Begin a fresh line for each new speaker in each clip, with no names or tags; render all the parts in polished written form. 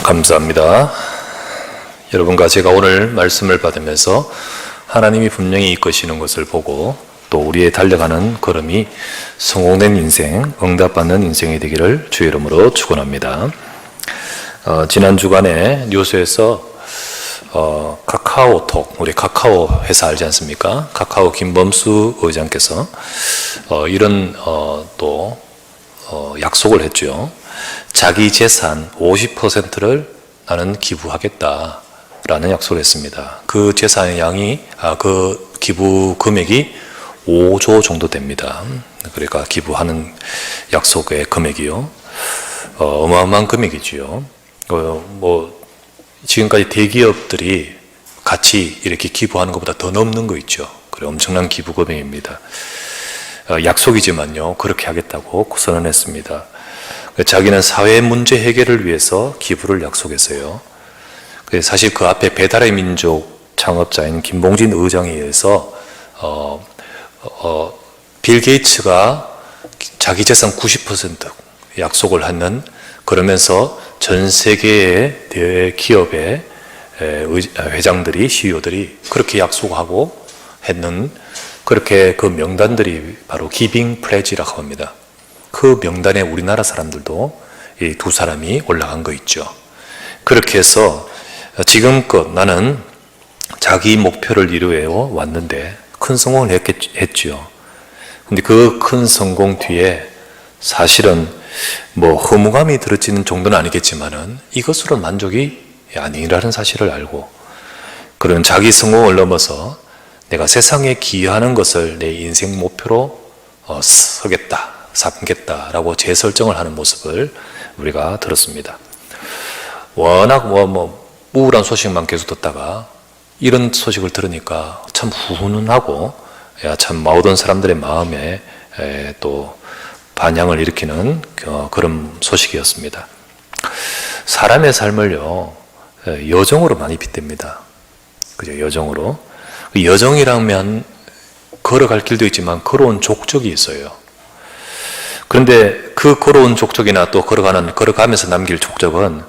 감사합니다. 여러분과 제가 오늘 말씀을 받으면서 하나님이 분명히 이끄시는 것을 보고 또 우리의 달려가는 걸음이 성공된 인생, 응답받는 인생이 되기를 주의 이름으로 축원합니다. 지난 주간에 뉴스에서 카카오톡, 우리 카카오 회사 알지 않습니까? 카카오 김범수 의장께서 이런 약속을 했죠. 자기 재산 50%를 나는 기부하겠다라는 약속을 했습니다. 그 재산의 양이, 그 기부 금액이 5조 정도 됩니다. 그러니까 기부하는 약속의 금액이요. 어마어마한 금액이지요. 지금까지 대기업들이 같이 이렇게 기부하는 것보다 더 넘는 거 있죠. 그래, 엄청난 기부 금액입니다. 약속이지만요, 그렇게 하겠다고 선언했습니다. 자기는 사회 문제 해결을 위해서 기부를 약속했어요. 사실 그 앞에 배달의 민족 창업자인 김봉진 의장에 의해서 빌 게이츠가 자기 재산 90% 약속을 하는, 그러면서 전 세계의 대기업의 회장들이, CEO들이 그렇게 약속하고 했는, 그렇게 그 명단들이 바로 기빙 플래지라고 합니다. 그 명단에 우리나라 사람들도 이 두 사람이 올라간 거 있죠. 그렇게 해서 지금껏 나는 자기 목표를 이루어 왔는데 큰 성공을 했죠. 근데 그 큰 성공 뒤에 사실은 허무감이 들어지는 정도는 아니겠지만은 이것으로 만족이 아니라는 사실을 알고, 그런 자기 성공을 넘어서 내가 세상에 기여하는 것을 내 인생 목표로 삼겠다라고 재설정을 하는 모습을 우리가 들었습니다. 워낙 우울한 소식만 계속 듣다가 이런 소식을 들으니까 참 훈훈하고, 참 모든 사람들의 마음에 또 반향을 일으키는 그런 소식이었습니다. 사람의 삶을요, 여정으로 많이 빗댑니다. 그죠? 여정으로. 여정이라면 걸어갈 길도 있지만 걸어온 족적이 있어요. 그런데 그 걸어온 족적이나 또 걸어가면서 남길 족적은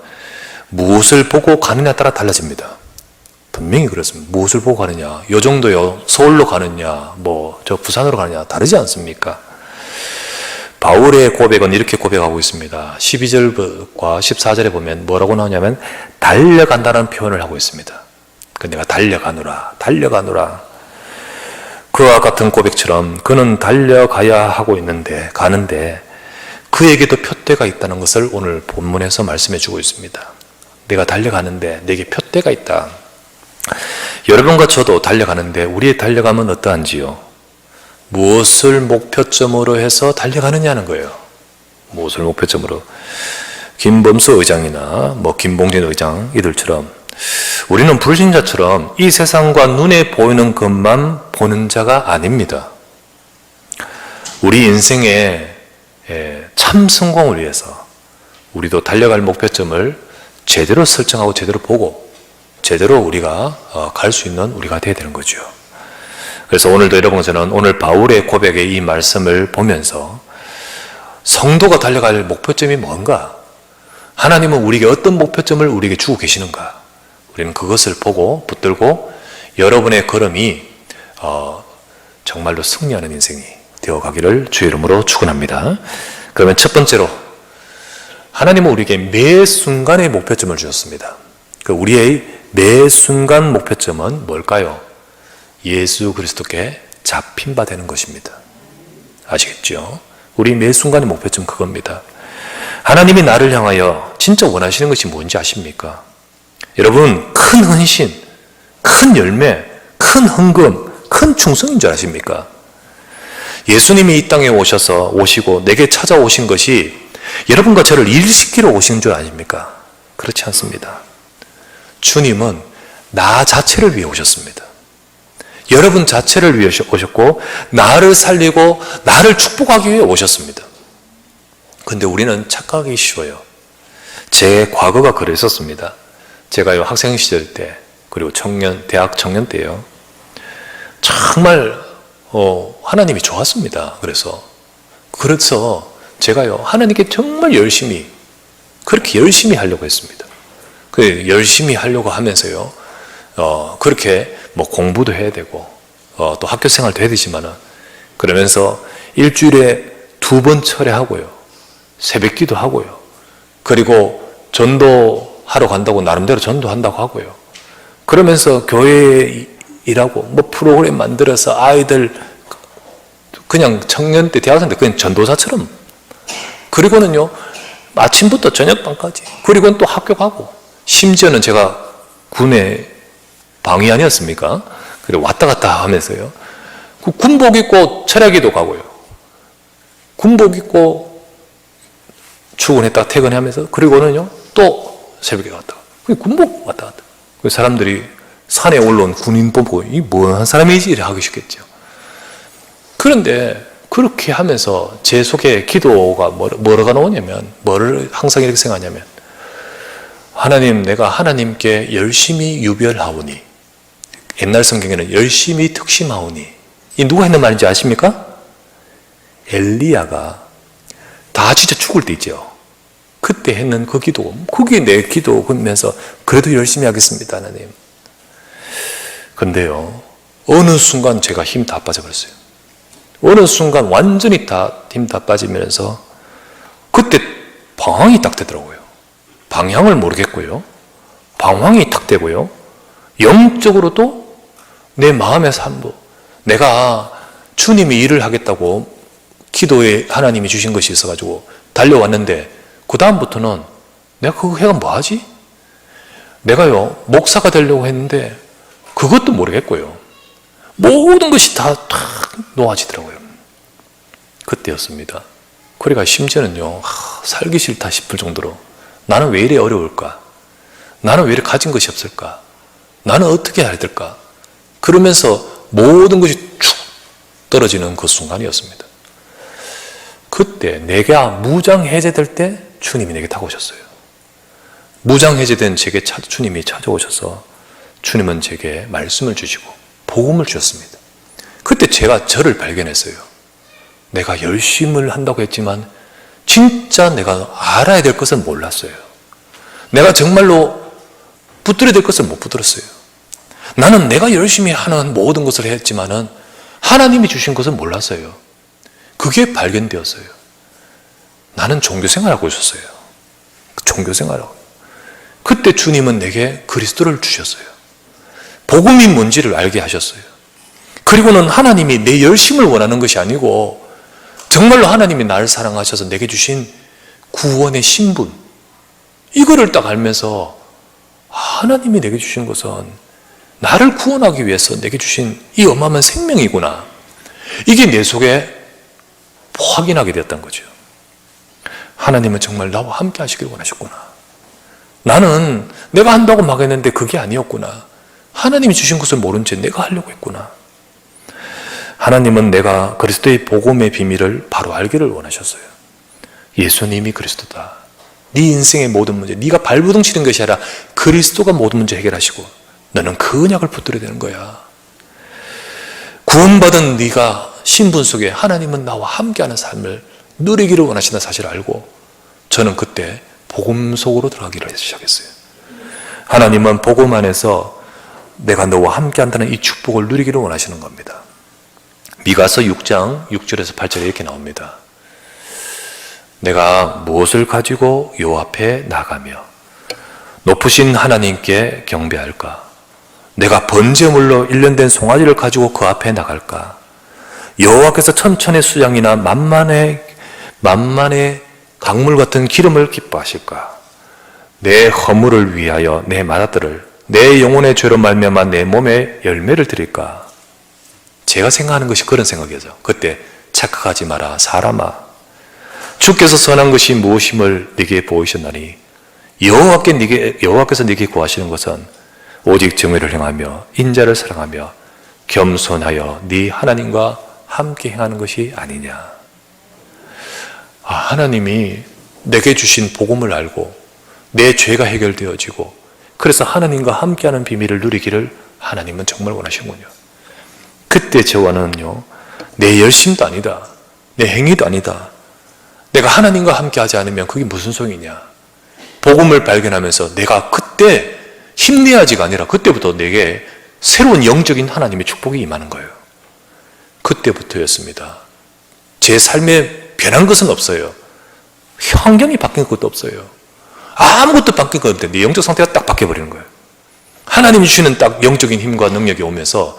무엇을 보고 가느냐에 따라 달라집니다. 분명히 그렇습니다. 무엇을 보고 가느냐. 요 정도요. 서울로 가느냐, 저 부산으로 가느냐 다르지 않습니까? 바울의 고백은 이렇게 고백하고 있습니다. 12절과 14절에 보면 뭐라고 나오냐면 달려간다는 표현을 하고 있습니다. 내가 달려가노라. 그와 같은 고백처럼 그는 달려가야 하고 가는데 그에게도 표대가 있다는 것을 오늘 본문에서 말씀해 주고 있습니다. 내가 달려가는데 내게 표대가 있다. 여러분과 저도 달려가는데 우리의 달려감은 어떠한지요? 무엇을 목표점으로 해서 달려가느냐는 거예요. 무엇을 목표점으로. 김범수 의장이나 김봉진 의장 이들처럼 우리는 불신자처럼 이 세상과 눈에 보이는 것만 보는 자가 아닙니다. 우리 인생의 참 성공을 위해서 우리도 달려갈 목표점을 제대로 설정하고 제대로 보고 제대로 우리가 갈 수 있는 우리가 되어야 되는 거죠. 그래서 오늘도 여러분, 저는 오늘 바울의 고백의 이 말씀을 보면서 성도가 달려갈 목표점이 뭔가, 하나님은 우리에게 어떤 목표점을 우리에게 주고 계시는가, 우리는 그것을 보고 붙들고 여러분의 걸음이 정말로 승리하는 인생이 되어가기를 주의 이름으로 축원합니다. 그러면 첫 번째로, 하나님은 우리에게 매 순간의 목표점을 주셨습니다. 우리의 매 순간 목표점은 뭘까요? 예수 그리스도께 잡힌 바 되는 것입니다. 아시겠죠? 우리 매 순간의 목표점 그겁니다. 하나님이 나를 향하여 진짜 원하시는 것이 뭔지 아십니까? 여러분, 큰 헌신, 큰 열매, 큰 헌금, 큰 충성인 줄 아십니까? 예수님이 이 땅에 오시고 내게 찾아오신 것이 여러분과 저를 일시키러 오신 줄 아십니까? 그렇지 않습니다. 주님은 나 자체를 위해 오셨습니다. 여러분 자체를 위해 오셨고 나를 살리고 나를 축복하기 위해 오셨습니다. 근데 우리는 착각하기 쉬워요. 제 과거가 그랬었습니다. 제가요, 학생 시절 때, 그리고 대학 청년 때요, 정말 하나님이 좋았습니다. 그래서 제가요, 하나님께 정말 그렇게 열심히 하려고 했습니다. 열심히 하려고 하면서요, 그렇게 뭐 공부도 해야 되고, 또 학교 생활도 해야 되지만은, 그러면서 일주일에 2번 철회하고요, 새벽기도 하고요, 그리고 전도하러 간다고 나름대로 전도한다고 하고요, 그러면서 교회에 일하고, 뭐 프로그램 만들어서 아이들, 그냥 청년 때, 대학생 때 그냥 전도사처럼, 그리고는요, 아침부터 저녁반까지, 그리고는 또 학교 가고, 심지어는 제가 군의 방위 아니었습니까? 그리고 왔다 갔다 하면서요, 그 군복 입고 철야기도 가고요, 군복 입고 출근했다가 퇴근하면서, 그리고는요, 또 새벽에 갔다가, 군복 왔다 갔다. 그 사람들이 산에 올라온 군인 보고, 이 뭐한 사람이지? 이래 하기 쉽겠죠. 그런데 그렇게 하면서 제 속에 기도가 뭐가 나오냐면, 뭐를 항상 이렇게 생각하냐면, 하나님, 내가 하나님께 열심히 유별하오니, 옛날 성경에는 열심히 특심하오니, 이 누가 했는 말인지 아십니까? 엘리야가 다 진짜 죽을 때 있죠. 그때 했는 그 기도, 그게 내 기도, 그러면서 그래도 열심히 하겠습니다, 하나님. 근데요, 어느 순간 제가 힘 다 빠져버렸어요. 어느 순간 완전히 힘 다 빠지면서 그때 방황이 딱 되더라고요. 방향을 모르겠고요, 방황이 탁 되고요, 영적으로도 내 마음의 삶도, 내가 주님이 일을 하겠다고 기도에 하나님이 주신 것이 있어가지고 달려왔는데, 그 다음부터는 내가 그거 해가 뭐하지? 내가요, 목사가 되려고 했는데 그것도 모르겠고요, 모든 것이 다 놓아지더라고요. 그때였습니다. 그러니까 심지어는요, 살기 싫다 싶을 정도로, 나는 왜 이래 어려울까? 나는 왜 이래 가진 것이 없을까? 나는 어떻게 해야 될까? 그러면서 모든 것이 축 떨어지는 그 순간이었습니다. 그때 내가 무장해제될 때 주님이 내게 다가오셨어요. 무장해제된 제게 주님이 찾아오셔서 주님은 제게 말씀을 주시고 복음을 주셨습니다. 그때 제가 저를 발견했어요. 내가 열심을 한다고 했지만 진짜 내가 알아야 될 것은 몰랐어요. 내가 정말로 붙들어야 될 것을 못 붙들었어요. 나는 내가 열심히 하는 모든 것을 했지만은 하나님이 주신 것은 몰랐어요. 그게 발견되었어요. 나는 종교생활하고 있었어요. 종교생활하고. 그때 주님은 내게 그리스도를 주셨어요. 복음이 뭔지를 알게 하셨어요. 그리고는 하나님이 내 열심을 원하는 것이 아니고 정말로 하나님이 나를 사랑하셔서 내게 주신 구원의 신분, 이거를 딱 알면서 하나님이 내게 주신 것은 나를 구원하기 위해서 내게 주신 이 어마어마한 생명이구나, 이게 내 속에 확인하게 되었던 거죠. 하나님은 정말 나와 함께 하시길 원하셨구나. 나는 내가 한다고 막 했는데 그게 아니었구나. 하나님이 주신 것을 모른 채 내가 하려고 했구나. 하나님은 내가 그리스도의 복음의 비밀을 바로 알기를 원하셨어요. 예수님이 그리스도다. 네 인생의 모든 문제, 네가 발부둥 치는 것이 아니라 그리스도가 모든 문제 해결하시고 너는 그 언약을 붙들어야 되는 거야. 구원받은 네가 신분 속에 하나님은 나와 함께하는 삶을 누리기를 원하시는 사실을 알고 저는 그때 복음 속으로 들어가기를 시작했어요. 하나님은 복음 안에서 내가 너와 함께한다는 이 축복을 누리기를 원하시는 겁니다. 미가서 6장 6절에서 8절에 이렇게 나옵니다. 내가 무엇을 가지고 요 앞에 나가며 높으신 하나님께 경배할까? 내가 번제물로 일련된 송아지를 가지고 그 앞에 나갈까? 여호와께서 천천의 수양이나 만만의 강물 같은 기름을 기뻐하실까? 내 허물을 위하여 내 맏아들을, 내 영혼의 죄로 말미암아 내 몸에 열매를 드릴까? 제가 생각하는 것이 그런 생각이죠. 그때 착각하지 마라 사람아, 주께서 선한 것이 무엇임을 네게 보이셨나니 여호와께서 네게 구하시는 것은 오직 정의를 행하며 인자를 사랑하며 겸손하여 네 하나님과 함께 행하는 것이 아니냐. 하나님이 내게 주신 복음을 알고 내 죄가 해결되어지고 그래서 하나님과 함께하는 비밀을 누리기를 하나님은 정말 원하시는군요. 그때 저와는요, 내 열심도 아니다, 내 행위도 아니다, 내가 하나님과 함께하지 않으면 그게 무슨 소용이냐, 복음을 발견하면서 내가 그때 힘내야지가 아니라 그때부터 내게 새로운 영적인 하나님의 축복이 임하는 거예요. 그때부터였습니다. 제 삶에 변한 것은 없어요. 환경이 바뀐 것도 없어요. 아무것도 바뀐 것 없는데 내 영적 상태가 딱 바뀌어버리는 거예요. 하나님이 주시는 딱 영적인 힘과 능력이 오면서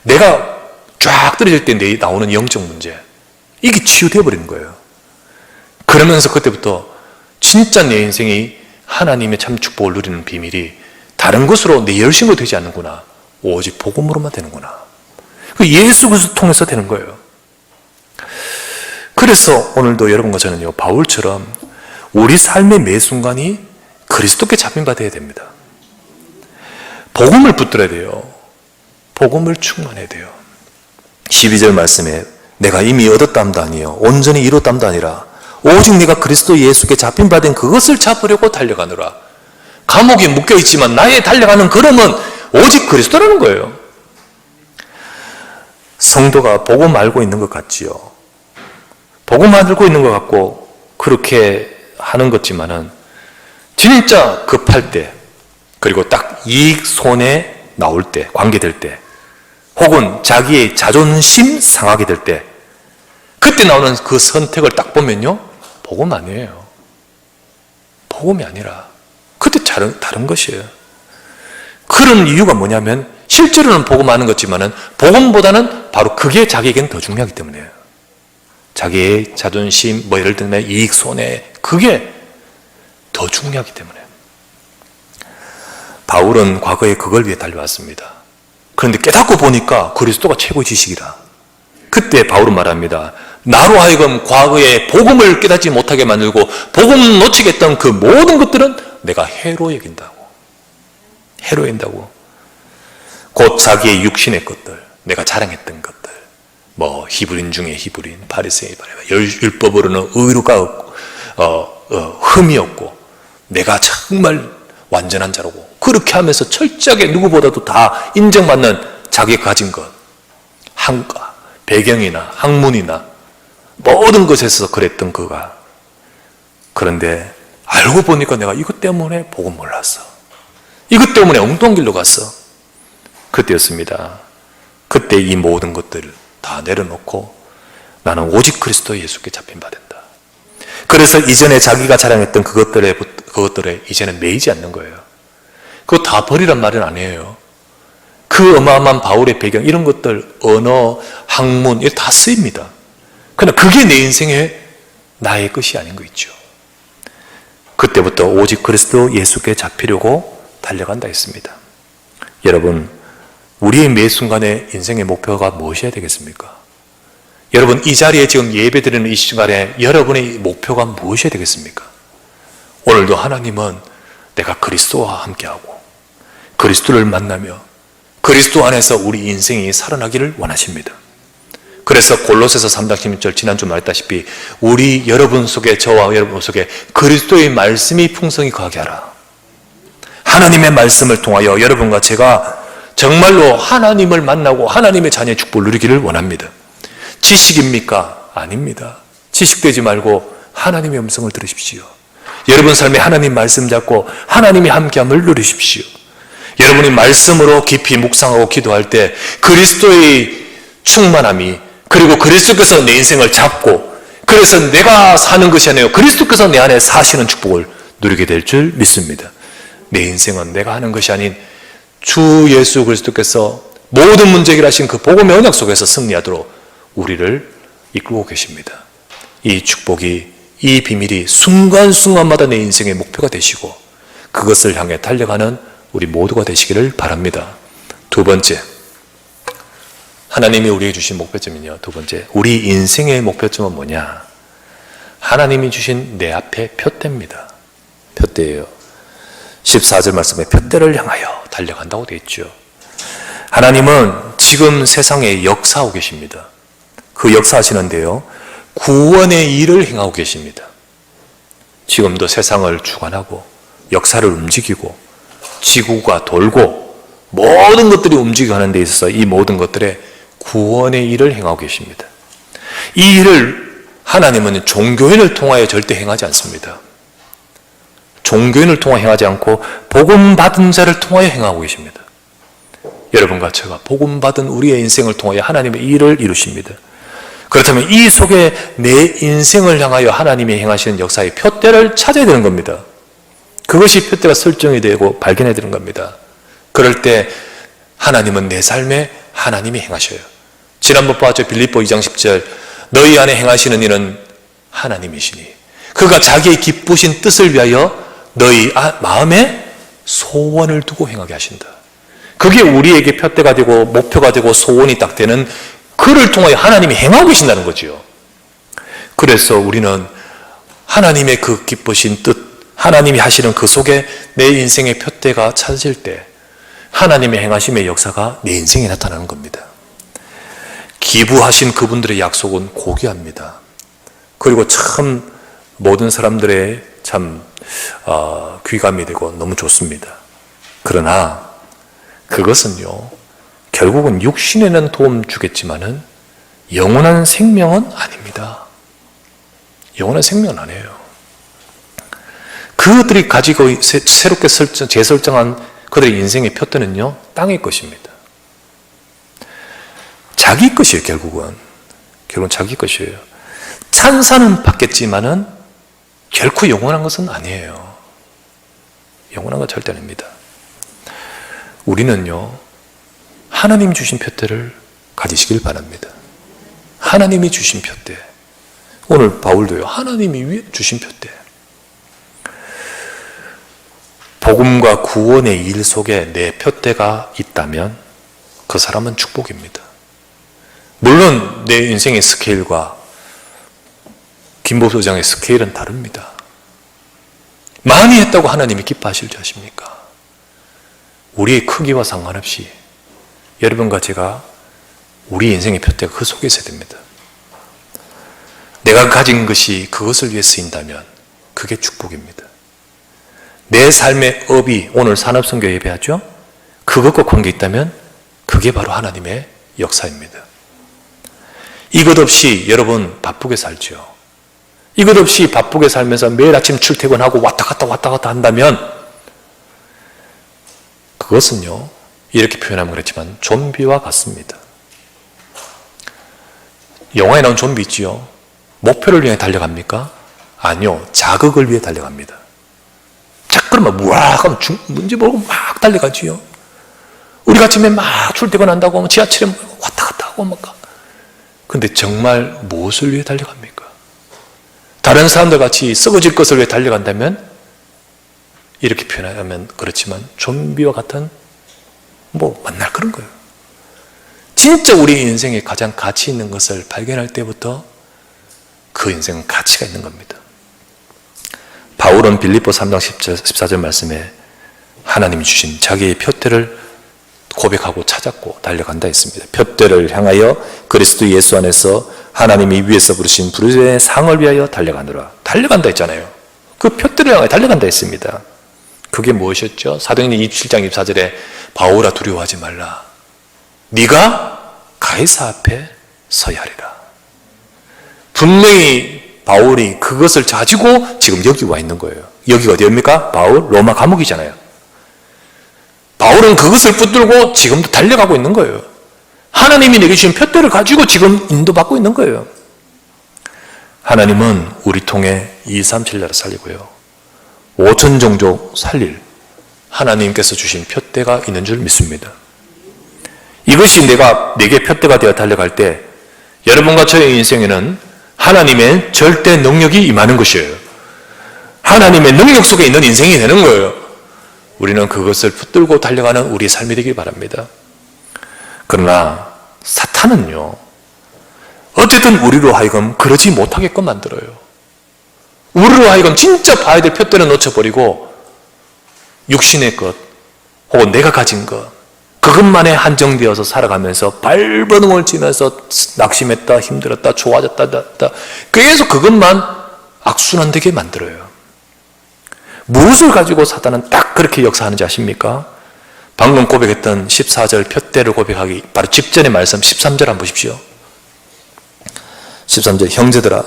내가 쫙 떨어질 때 나오는 영적 문제, 이게 치유되어 버리는 거예요. 그러면서 그때부터 진짜 내 인생이 하나님의 참 축복을 누리는 비밀이 다른 것으로 내 열심으로 되지 않는구나, 오직 복음으로만 되는구나, 그 예수 그리스도 통해서 되는 거예요. 그래서 오늘도 여러분과 저는요, 바울처럼 우리 삶의 매 순간이 그리스도께 잡힌 바 되어야 됩니다. 복음을 붙들어야 돼요. 복음을 충만해야 돼요. 12절 말씀에 내가 이미 얻었담도 아니요 온전히 이뤘담도 아니라 오직 네가 그리스도 예수께 잡힌 바 된 그것을 잡으려고 달려가노라. 감옥에 묶여있지만 나의 달려가는 걸음은 오직 그리스도라는 거예요. 성도가 복음 알고 있는 것 같지요. 복음 알고 있는 것 같고 그렇게 하는 것지만은 진짜 급할 때, 그리고 딱 이익 손에 나올 때, 관계될 때, 혹은 자기의 자존심 상하게 될 때, 그때 나오는 그 선택을 딱 보면요, 복음 아니에요. 복음이 아니라 그때 다른 것이에요. 그런 이유가 뭐냐면 실제로는 복음하는 것지만은 복음보다는 바로 그게 자기에게는 더 중요하기 때문이에요. 자기의 자존심, 예를 들면 이익 손해, 그게 더 중요하기 때문에. 바울은 과거에 그걸 위해 달려왔습니다. 그런데 깨닫고 보니까 그리스도가 최고의 지식이라. 그때 바울은 말합니다. 나로 하여금 과거에 복음을 깨닫지 못하게 만들고 복음 놓치게 했던 그 모든 것들은 내가 해로 여긴다고. 해로 여긴다고. 곧 자기의 육신의 것들, 내가 자랑했던 것들, 히브리인 중에 히브리인, 바리새인, 율법으로는 의로가 없고, 흠이 없고, 내가 정말 완전한 자라고, 그렇게 하면서 철저하게 누구보다도 다 인정받는 자기가 가진 것, 배경이나 학문이나 모든 것에서 그랬던 그가, 그런데 알고 보니까 내가 이것 때문에 복음 몰랐어, 이것 때문에 엉뚱한 길로 갔어. 그때였습니다. 그때 이 모든 것들을 다 내려놓고 나는 오직 그리스도 예수께 잡힌 바 된다. 그래서 이전에 자기가 자랑했던 그것들에 이제는 매이지 않는 거예요. 그거 다 버리란 말은 아니에요. 그 어마어마한 바울의 배경, 이런 것들, 언어, 학문, 이거 다 쓰입니다. 그러나 그게 내 인생의 나의 것이 아닌 거 있죠. 그때부터 오직 그리스도 예수께 잡히려고 달려간다 했습니다. 여러분, 우리의 매 순간의 인생의 목표가 무엇이어야 되겠습니까? 여러분, 이 자리에 지금 예배드리는 이 시간에 여러분의 목표가 무엇이어야 되겠습니까? 오늘도 하나님은 내가 그리스도와 함께하고 그리스도를 만나며 그리스도 안에서 우리 인생이 살아나기를 원하십니다. 그래서 골로새서 3장 16절 지난주 말했다시피 우리 여러분 속에, 저와 여러분 속에 그리스도의 말씀이 풍성히 거하게 하라. 하나님의 말씀을 통하여 여러분과 제가 정말로 하나님을 만나고 하나님의 자녀의 축복을 누리기를 원합니다. 지식입니까? 아닙니다. 지식되지 말고 하나님의 음성을 들으십시오. 여러분 삶에 하나님 말씀 잡고 하나님이 함께함을 누리십시오. 여러분이 말씀으로 깊이 묵상하고 기도할 때 그리스도의 충만함이, 그리고 그리스도께서 내 인생을 잡고, 그래서 내가 사는 것이 아니에요, 그리스도께서 내 안에 사시는 축복을 누리게 될 줄 믿습니다. 내 인생은 내가 하는 것이 아닌 주 예수 그리스도께서 모든 문제 해결하신 그 복음의 언약 속에서 승리하도록 우리를 이끌고 계십니다. 이 축복이, 이 비밀이 순간순간마다 내 인생의 목표가 되시고 그것을 향해 달려가는 우리 모두가 되시기를 바랍니다. 두 번째, 하나님이 우리에게 주신 목표점은요, 두 번째, 우리 인생의 목표점은 뭐냐? 하나님이 주신 내 앞에 표대입니다. 표대예요. 14절 말씀에 표대를 향하여 달려간다고 되어 있죠. 하나님은 지금 세상에 역사하고 계십니다. 그 역사하시는데요, 구원의 일을 행하고 계십니다. 지금도 세상을 주관하고 역사를 움직이고 지구가 돌고 모든 것들이 움직여가는 데 있어서 이 모든 것들의 구원의 일을 행하고 계십니다. 이 일을 하나님은 종교인을 통하여 절대 행하지 않습니다. 종교인을 통하여 행하지 않고 복음 받은 자를 통하여 행하고 계십니다. 여러분과 제가 복음 받은 우리의 인생을 통하여 하나님의 일을 이루십니다. 그렇다면 이 속에 내 인생을 향하여 하나님이 행하시는 역사의 표대를 찾아야 되는 겁니다. 그것이 표대가 설정이 되고 발견해야 되는 겁니다. 그럴 때 하나님은 내 삶에 하나님이 행하셔요. 지난번 봤죠. 빌립보 2장 10절 너희 안에 행하시는 일은 하나님이시니 그가 자기의 기쁘신 뜻을 위하여 너희 마음에 소원을 두고 행하게 하신다. 그게 우리에게 표대가 되고 목표가 되고 소원이 딱 되는 그를 통하여 하나님이 행하고 계신다는 거죠. 그래서 우리는 하나님의 그 기쁘신 뜻, 하나님이 하시는 그 속에 내 인생의 표대가 찾아질 때 하나님의 행하심의 역사가 내 인생에 나타나는 겁니다. 기부하신 그분들의 약속은 고귀합니다. 그리고 참 모든 사람들의 참 귀감이 되고 너무 좋습니다. 그러나 그것은요 결국은 육신에는 도움 주겠지만은 영원한 생명은 아닙니다. 영원한 생명은 아니에요. 그들이 가지고 새롭게 재설정한 그들의 인생의 표대는요 땅의 것입니다. 자기 것이에요. 결국은 자기 것이에요. 찬사는 받겠지만은 결코 영원한 것은 아니에요. 영원한 건 절대 아닙니다. 우리는요 하나님 주신 표대를 가지시길 바랍니다. 하나님이 주신 표대. 오늘 바울도요 하나님이 주신 표대. 복음과 구원의 일 속에 내 표대가 있다면 그 사람은 축복입니다. 물론 내 인생의 스케일과 김보수 의장의 스케일은 다릅니다. 많이 했다고 하나님이 기뻐하실 줄 아십니까? 우리의 크기와 상관없이 여러분과 제가 우리 인생의 표대가 그 속에 있어야 됩니다. 내가 가진 것이 그것을 위해 쓰인다면 그게 축복입니다. 내 삶의 업이 오늘 산업선교 예배하죠? 그것과 관계 있다면 그게 바로 하나님의 역사입니다. 이것 없이 여러분 바쁘게 살죠. 이것 없이 바쁘게 살면서 매일 아침 출퇴근하고 왔다 갔다 한다면 그것은요 이렇게 표현하면 그렇지만 좀비와 같습니다. 영화에 나온 좀비 있지요. 목표를 위해 달려갑니까? 아니요. 자극을 위해 달려갑니다. 자, 그러면 우악 하면 문제 모르고 막 달려가지요. 우리 아침에 막 출퇴근한다고 하면 지하철에 왔다 갔다 하고 막. 근데 정말 무엇을 위해 달려갑니까? 다른 사람들 같이 썩어질 것을 위해 달려간다면 이렇게 표현하면 그렇지만 좀비와 같은 만날 그런 거예요. 진짜 우리 인생에 가장 가치 있는 것을 발견할 때부터 그 인생은 가치가 있는 겁니다. 바울은 빌립보 3장 14절 말씀에 하나님이 주신 자기의 표대를 고백하고 찾았고 달려간다 했습니다. 표대를 향하여 그리스도 예수 안에서 하나님이 위에서 부르신 부르심의 상을 위하여 달려가노라. 달려간다 했잖아요. 그 표대를 향하여 달려간다 했습니다. 그게 무엇이었죠? 사도행전 27장 24절에 바울아 두려워하지 말라. 네가 가이사 앞에 서야 하리라. 분명히 바울이 그것을 가지고 지금 여기 와 있는 거예요. 여기가 어디입니까? 바울 로마 감옥이잖아요. 바울은 그것을 붙들고 지금도 달려가고 있는 거예요. 하나님이 내게 주신 표대를 가지고 지금 인도받고 있는 거예요. 하나님은 우리 통해 237나라 살리고요 5천 종족 살릴 하나님께서 주신 표대가 있는 줄 믿습니다. 이것이 내게 표대가 되어 달려갈 때 여러분과 저의 인생에는 하나님의 절대 능력이 임하는 것이에요. 하나님의 능력 속에 있는 인생이 되는 거예요. 우리는 그것을 붙들고 달려가는 우리의 삶이 되길 바랍니다. 그러나 사탄은요 어쨌든 우리로 하여금 그러지 못하게끔 만들어요. 우리로 하여금 진짜 봐야 될 표대는 놓쳐버리고 육신의 것 혹은 내가 가진 것 그것만에 한정되어서 살아가면서 발버둥을 치면서 낙심했다 힘들었다 좋아졌다 계속 그것만 악순환되게 만들어요. 무엇을 가지고 사탄은 딱 그렇게 역사하는지 아십니까? 방금 고백했던 14절 표대를 고백하기 바로 직전의 말씀 13절 한번 보십시오. 13절 형제들아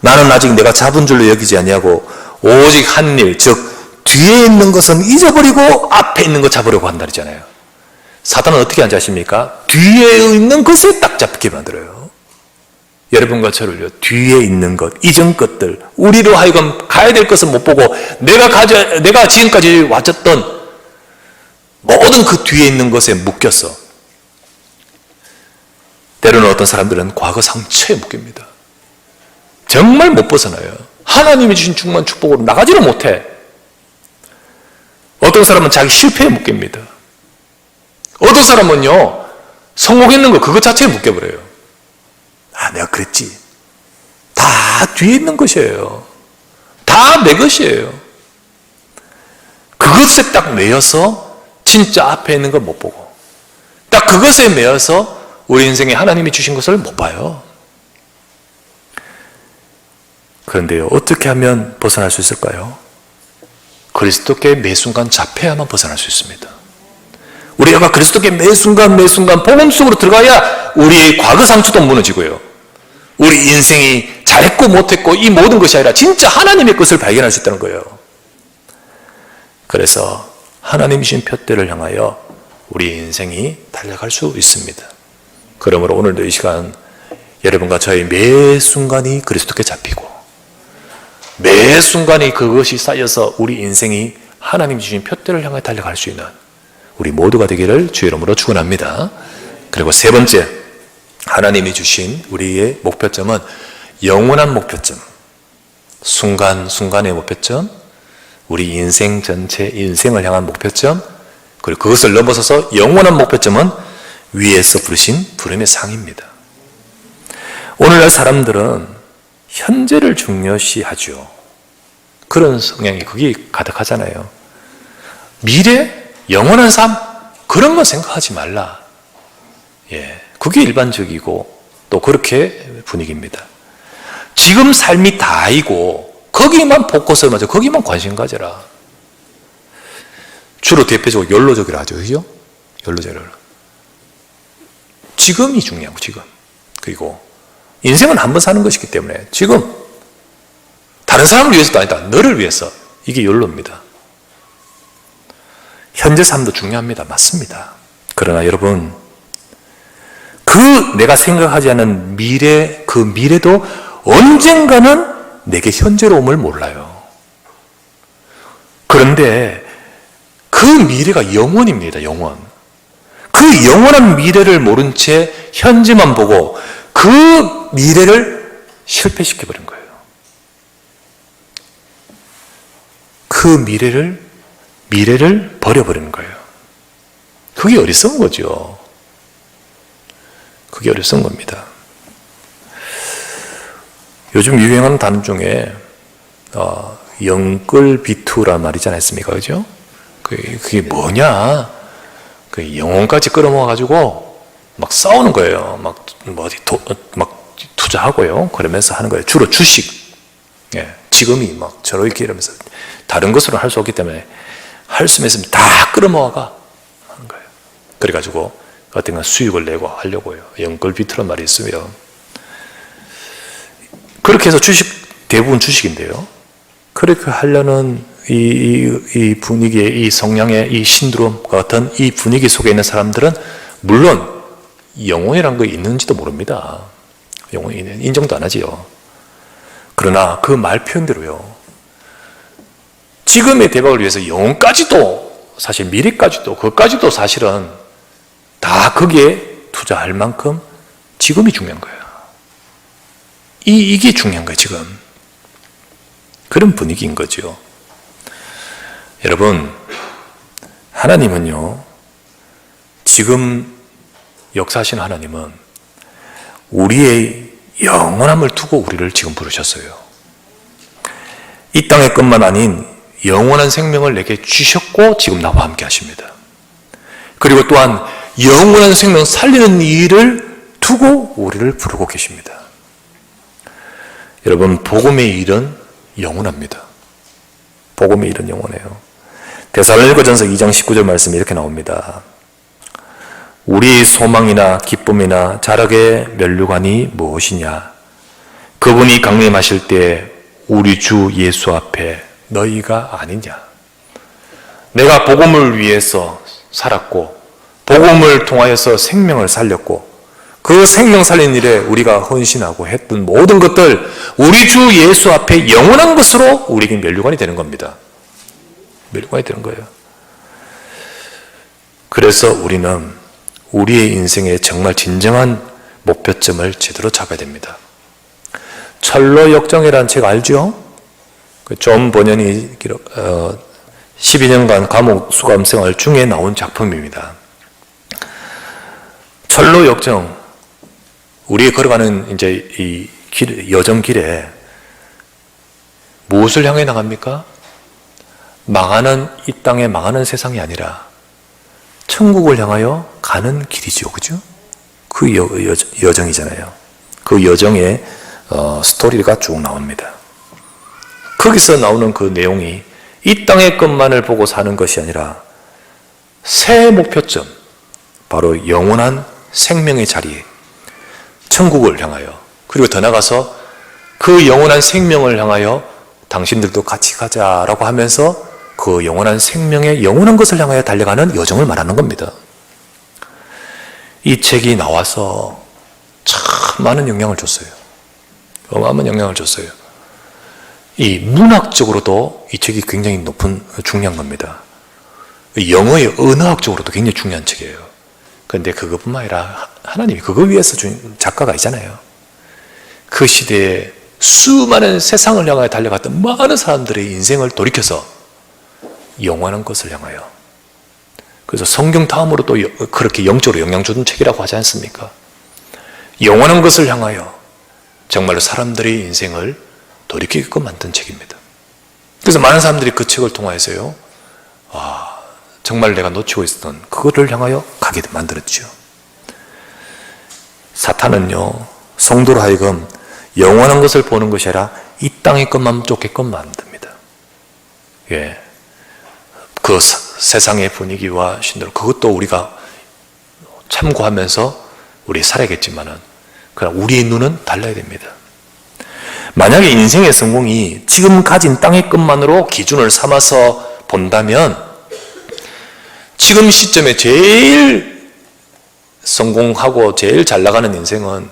나는 아직 내가 잡은 줄로 여기지 아니하고 오직 한 일 즉 뒤에 있는 것은 잊어버리고 앞에 있는 거 잡으려고 한다잖아요. 사단은 어떻게 하는지 아십니까? 뒤에 있는 것에 딱 잡게 만들어요. 여러분과 저를요, 뒤에 있는 것, 이전 것들, 우리로 하여금 가야 될 것을 못 보고 내가 지금까지 왔었던 모든 그 뒤에 있는 것에 묶였어. 때로는 어떤 사람들은 과거 상처에 묶입니다. 정말 못 벗어나요. 하나님이 주신 충만 축복으로 나가지를 못해. 어떤 사람은 자기 실패에 묶입니다. 어떤 사람은요, 성공했는 거 그것 자체에 묶여버려요. 아, 내가 그랬지. 다 뒤에 있는 것이에요. 다 내 것이에요. 그것에 딱 매여서 진짜 앞에 있는 걸 못 보고, 딱 그것에 매여서 우리 인생에 하나님이 주신 것을 못 봐요. 그런데요, 어떻게 하면 벗어날 수 있을까요? 그리스도께 매 순간 잡혀야만 벗어날 수 있습니다. 우리가 그리스도께 매 순간 복음 속으로 들어가야 우리의 과거 상처도 무너지고요, 우리 인생이 잘했고 못했고 이 모든 것이 아니라 진짜 하나님의 것을 발견할 수 있다는 거예요. 그래서 하나님이 주신 푯대를 향하여 우리 인생이 달려갈 수 있습니다. 그러므로 오늘도 이 시간 여러분과 저의 매 순간이 그리스도께 잡히고, 매 순간이 그것이 쌓여서 우리 인생이 하나님이 주신 푯대를 향해 달려갈 수 있는 우리 모두가 되기를 주의 이름으로 축원합니다. 그리고 세 번째, 하나님이 주신 우리의 목표점은 영원한 목표점, 순간순간의 목표점, 우리 인생 전체 인생을 향한 목표점, 그리고 그것을 넘어서서 영원한 목표점은 위에서 부르신 부름의 상입니다. 오늘날 사람들은 현재를 중요시하죠. 그런 성향이 거기 가득하잖아요. 미래, 영원한 삶, 그런 거 생각하지 말라. 예, 그게 일반적이고 또 그렇게 분위기입니다. 지금 삶이 다이고 거기만 포커스를 맞춰, 거기만 관심 가져라. 주로 대표적으로 욜로적이라 하죠, 그죠? 욜로적이라. 지금이 중요하고, 지금. 그리고 인생은 한 번 사는 것이기 때문에 지금, 다른 사람을 위해서도 아니다, 너를 위해서. 이게 욜로입니다. 현재 삶도 중요합니다. 맞습니다. 그러나 여러분, 그 내가 생각하지 않은 미래, 그 미래도 언젠가는 내게 현재로 옴을 몰라요. 그런데 그 미래가 영원입니다. 영원. 그 영원한 미래를 모른 채 현재만 보고 그 미래를 실패시켜버린 거예요. 그 미래를 버려버리는 거예요. 그게 어리석은 거죠. 그게 어리석은 겁니다. 요즘 유행하는 단어 중에 영끌비투란 말이 있지 않습니까? 그죠? 그게 뭐냐? 그 영혼까지 끌어모아가지고 막 싸우는 거예요. 막 투자하고요. 그러면서 하는 거예요. 주로 주식. 예, 지금이 막 저렇게 이러면서 다른 것으로 할 수 없기 때문에 할 수 있으면 다 끌어모아가 하는 거예요. 그래가지고 어떤 수익을 내고 하려고요. 영끌비투란 말이 있으며, 그렇게 해서 대부분 주식인데요. 그렇게 하려는 이 분위기의, 이 성향의, 이 신드롬과 같은 이 분위기 속에 있는 사람들은 물론 영혼이란 거 있는지도 모릅니다. 영혼이 인정도 안 하지요. 그러나 그 말 표현대로요, 지금의 대박을 위해서 영혼까지도, 사실 미래까지도, 그것까지도 사실은 다 거기에 투자할 만큼 지금이 중요한 거예요. 이게 중요한 거예요, 지금. 그런 분위기인 거죠. 여러분, 하나님은요, 지금 역사하신 하나님은 우리의 영원함을 두고 우리를 지금 부르셨어요. 이 땅의 것만 아닌 영원한 생명을 내게 주셨고 지금 나와 함께 하십니다. 그리고 또한 영원한 생명 살리는 일을 두고 우리를 부르고 계십니다. 여러분, 복음의 일은 영원합니다. 복음의 일은 영원해요. 데살로니가전서 2장 19절 말씀이 이렇게 나옵니다. 우리의 소망이나 기쁨이나 자락의 면류관이 무엇이냐? 그분이 강림하실 때 우리 주 예수 앞에 너희가 아니냐? 내가 복음을 위해서 살았고 복음을 통하여서 생명을 살렸고 그 생명 살린 일에 우리가 헌신하고 했던 모든 것들 우리 주 예수 앞에 영원한 것으로 우리에게 면류관이 되는 겁니다. 면류관이 되는 거예요. 그래서 우리는 우리의 인생에 정말 진정한 목표점을 제대로 잡아야 됩니다. 철로 역정이라는 책 알죠? 존 버년이 12년간 감옥 수감 생활 중에 나온 작품입니다. 철로 역정, 우리 걸어가는 이제 이 여정길에 무엇을 향해 나갑니까? 망하는 이 땅에 망하는 세상이 아니라 천국을 향하여 가는 길이죠, 그죠? 그 여정이잖아요. 그 여정의 스토리가 쭉 나옵니다. 거기서 나오는 그 내용이 이 땅의 것만을 보고 사는 것이 아니라 새 목표점, 바로 영원한 생명의 자리, 천국을 향하여, 그리고 더 나가서 그 영원한 생명을 향하여 당신들도 같이 가자라고 하면서 그 영원한 생명의 영원한 것을 향하여 달려가는 여정을 말하는 겁니다. 이 책이 나와서 참 많은 영향을 줬어요. 어마어마한 영향을 줬어요. 이 문학적으로도 이 책이 굉장히 중요한 겁니다. 영어의 언어학적으로도 굉장히 중요한 책이에요. 그런데 그것뿐만 아니라 하나님이 그거 위해서 준 작가가 있잖아요. 그 시대에 수많은 세상을 향하여 달려갔던 많은 사람들의 인생을 돌이켜서 영원한 것을 향하여, 그래서 성경 다음으로 또 그렇게 영적으로 영향 주는 책이라고 하지 않습니까? 영원한 것을 향하여 정말로 사람들의 인생을 돌이키게끔 만든 책입니다. 그래서 많은 사람들이 그 책을 통하여서요, 정말 내가 놓치고 있었던 그거를 향하여 가게 만들었죠. 사탄은요, 성도로 하여금 영원한 것을 보는 것이 아니라 이 땅의 것만 쫓게끔 만듭니다. 예, 그 세상의 분위기와 신들, 그것도 우리가 참고하면서 우리 살아야겠지만은, 그러나 우리의 눈은 달라야 됩니다. 만약에 인생의 성공이 지금 가진 땅의 것만으로 기준을 삼아서 본다면 지금 시점에 제일 성공하고 제일 잘 나가는 인생은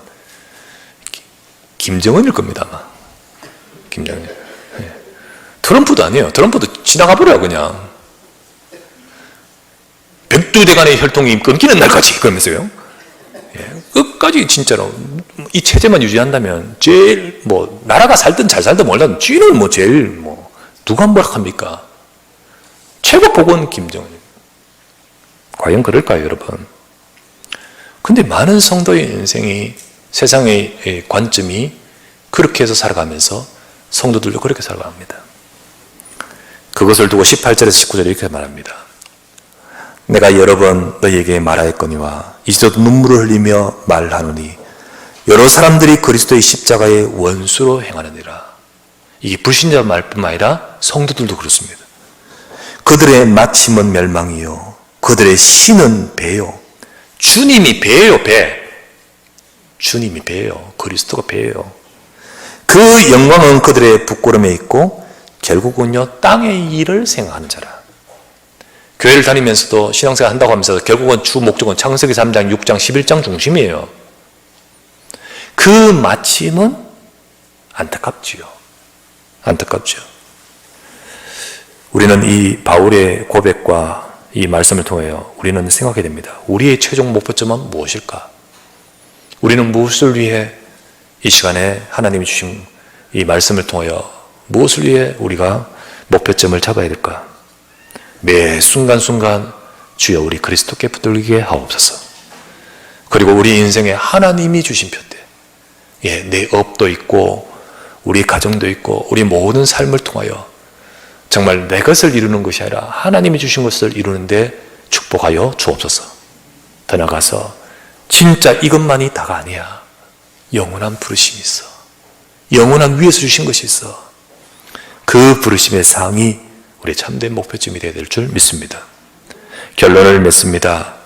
김정은일 겁니다, 아마. 김정은. 트럼프도 아니에요. 트럼프도 지나가 버려요, 그냥. 백두대간의 혈통이 끊기는 날까지, 그러면서요. 끝까지 진짜로 이 체제만 유지한다면 제일 나라가 살든 잘 살든 몰라도 쥐는 제일 누가 뭐랍니까? 최고 복은 김정은입니다. 과연 그럴까요, 여러분? 근데 많은 성도의 인생이, 세상의 관점이 그렇게 해서 살아가면서 성도들도 그렇게 살아갑니다. 그것을 두고 18절에서 19절에 이렇게 말합니다. 내가 여러 번 너희에게 말하였거니와 이제도 눈물을 흘리며 말하노니 여러 사람들이 그리스도의 십자가의 원수로 행하느니라. 이게 불신자 말뿐만 아니라 성도들도 그렇습니다. 그들의 마침은 멸망이요 그들의 신은 배요. 주님이 배예요, 배. 주님이 배예요. 그리스도가 배예요. 그 영광은 그들의 부끄러움에 있고 결국은요 땅의 일을 생각하는 자라. 교회를 다니면서도 신앙생활 한다고 하면서 결국은 주 목적은 창세기 3장, 6장, 11장 중심이에요. 그 마침은 안타깝지요. 안타깝죠. 우리는 이 바울의 고백과 이 말씀을 통하여 우리는 생각하게 됩니다. 우리의 최종 목표점은 무엇일까? 우리는 무엇을 위해 이 시간에 하나님이 주신 이 말씀을 통하여 무엇을 위해 우리가 목표점을 잡아야 될까? 매 순간순간 주여 우리 그리스도께 붙들리게 하옵소서. 그리고 우리 인생에 하나님이 주신 표대, 내 업도 있고 우리 가정도 있고 우리 모든 삶을 통하여 정말 내 것을 이루는 것이 아니라 하나님이 주신 것을 이루는데 축복하여 주옵소서. 더 나아가서 진짜 이것만이 다가 아니야. 영원한 부르심이 있어. 영원한 위에서 주신 것이 있어. 그 부르심의 상이 우리의 참된 목표점이 되어야 될 줄 믿습니다. 결론을 맺습니다.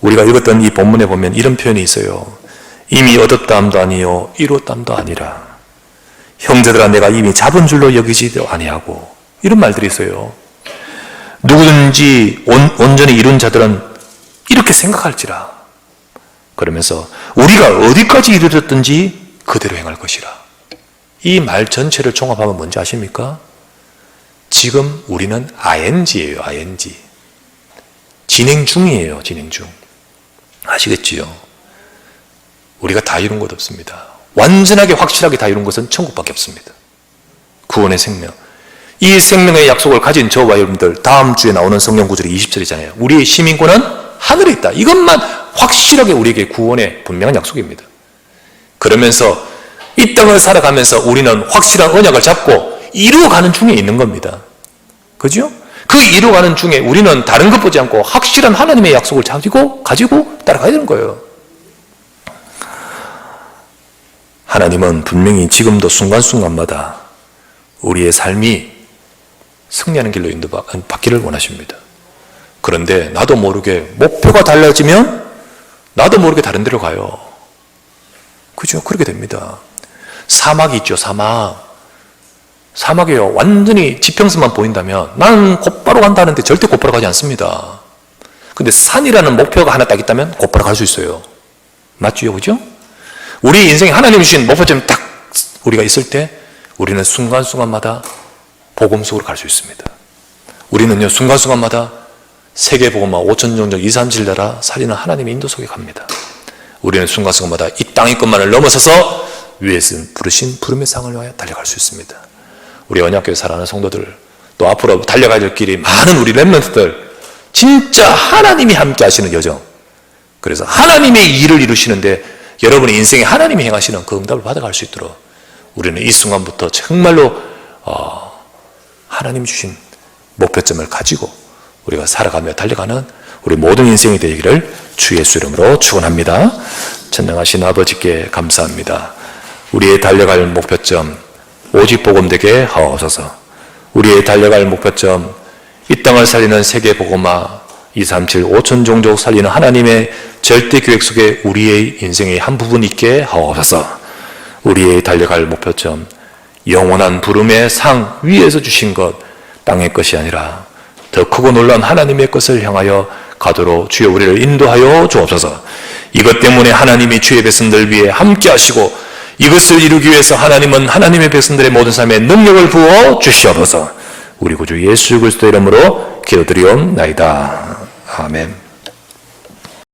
우리가 읽었던 이 본문에 보면 이런 표현이 있어요. 이미 얻었다함도 아니요 이뤘다함도 아니라 형제들아 내가 이미 잡은 줄로 여기지도 아니하고, 이런 말들이 있어요. 누구든지 온전히 이룬 자들은 이렇게 생각할지라. 그러면서 우리가 어디까지 이르렀든지 그대로 행할 것이라. 이 말 전체를 종합하면 뭔지 아십니까? 지금 우리는 ing예요. ing. 진행 중이에요. 진행 중. 아시겠지요? 우리가 다 이룬 것 없습니다. 완전하게 확실하게 다 이룬 것은 천국밖에 없습니다. 구원의 생명. 이 생명의 약속을 가진 저와 여러분들, 다음 주에 나오는 성경 구절이 20절이잖아요. 우리의 시민권은 하늘에 있다. 이것만 확실하게 우리에게 구원의 분명한 약속입니다. 그러면서 이 땅을 살아가면서 우리는 확실한 언약을 잡고 이루어가는 중에 있는 겁니다. 그죠? 그 이루어가는 중에 우리는 다른 것 보지 않고 확실한 하나님의 약속을 가지고 따라가야 되는 거예요. 하나님은 분명히 지금도 순간순간마다 우리의 삶이 승리하는 길로 인도받기를 원하십니다. 그런데 나도 모르게 목표가 달라지면 나도 모르게 다른 데로 가요. 그죠? 그렇게 됩니다. 사막이 있죠. 사막이요. 완전히 지평선만 보인다면 나는 곧바로 간다는데 절대 곧바로 가지 않습니다. 근데 산이라는 목표가 하나 딱 있다면 곧바로 갈 수 있어요. 맞죠? 그죠? 우리 인생에 하나님이 주신 목표점이 딱 우리가 있을 때 우리는 순간순간마다 복음 속으로 갈 수 있습니다. 우리는요, 순간순간마다 세계복음화 5천종족 2, 3, 7 나라 살리는 하나님의 인도 속에 갑니다. 우리는 순간순간마다 이 땅의 것만을 넘어서서 위에서 부르신 부름의 상을 위하여 달려갈 수 있습니다. 우리 언약교회 살아가는 성도들, 또 앞으로 달려가야 될 길이 많은 우리 렘넌트들, 진짜 하나님이 함께 하시는 여정, 그래서 하나님의 일을 이루시는데 여러분의 인생에 하나님이 행하시는 그 응답을 받아갈 수 있도록 우리는 이 순간부터 정말로 하나님 주신 목표점을 가지고 우리가 살아가며 달려가는 우리 모든 인생이 되기를 주 예수 이름으로 축원합니다. 전능하신 아버지께 감사합니다. 우리의 달려갈 목표점 오직 복음 되게 하옵소서. 우리의 달려갈 목표점 이 땅을 살리는 세계 복음화 237 5천 종족 살리는 하나님의 절대 계획 속에 우리의 인생의 한 부분 있게 하옵소서. 우리의 달려갈 목표점 영원한 부름의 상 위에서 주신 것 땅의 것이 아니라 더 크고 놀라운 하나님의 것을 향하여 가도록 주여 우리를 인도하여 주옵소서. 이것 때문에 하나님이 주의 백성들 위해 함께 하시고 이것을 이루기 위해서 하나님은 하나님의 백성들의 모든 삶에 능력을 부어 주시옵소서. 우리 구주 예수 그리스도의 이름으로 기도드리옵나이다. 아멘.